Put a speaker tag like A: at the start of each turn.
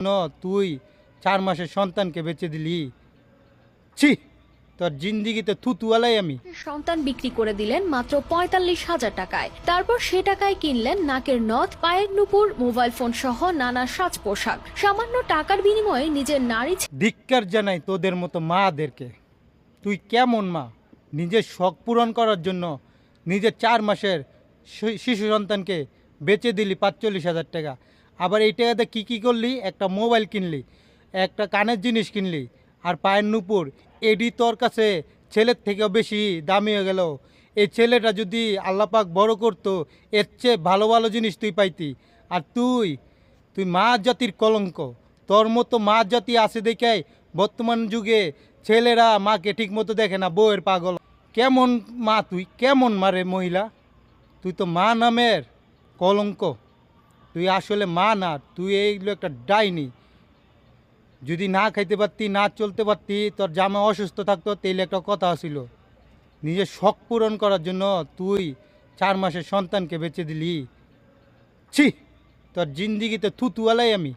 A: তুই 4 মাসের সন্তানকে বেচে দিলি। ছি, তোর জিন্দিগিতে থুতুয়ালাই আমি।
B: সন্তান বিক্রি করে দিলেন মাত্র ৪৫,০০০ টাকায়। তারপর সে টাকায় কিনলেন নাকের নথ, পায়ের নুপুর, মোবাইল ফোন সহ নানা সাজ পোশাক। সামান্য টাকার বিনিময়ে নিজের নারী
A: ধিক্কার জানাই তোদের মতো মাদেরকে। তুই কেমন মা, নিজের শখ পূরণ করার জন্য নিজের 4 মাসের শিশু সন্তানকে বেচে দিলি ৪৫,০০০ টাকা। আবার এই টাকাতে কী করলি? একটা মোবাইল কিনলি, একটা কানের জিনিস কিনলি, আর পায়ের নুপুর। এডি তোর কাছে ছেলের থেকেও বেশি দামি হয়ে গেল। এই ছেলেটা যদি আল্লাপাক বড় করতো, এর চেয়ে ভালো ভালো জিনিস তুই পাইতি। আর তুই মা জাতির কলঙ্ক। তোর মতো মা জাতি আছে দেখাই বর্তমান যুগে ছেলেরা মাকে ঠিক মতো দেখে না, বউয়ের পাগল। কেমন মা তুই, কেমন মারে মহিলা? তুই তো মা নামের কলঙ্ক। তুই আসলে মা না, তুই এইগুলো একটা ডাইনি। যদি না খাইতে পারতি, না চলতে পারতি, তোর জামা অসুস্থ থাকতো, তাইলে একটা কথা ছিল। নিজের শখ পূরণ করার জন্য তুই 4 মাসের সন্তানকে বেচে দিলি। ছি, তোর জিন্দিগিতে থুতুয়ালাই আমি।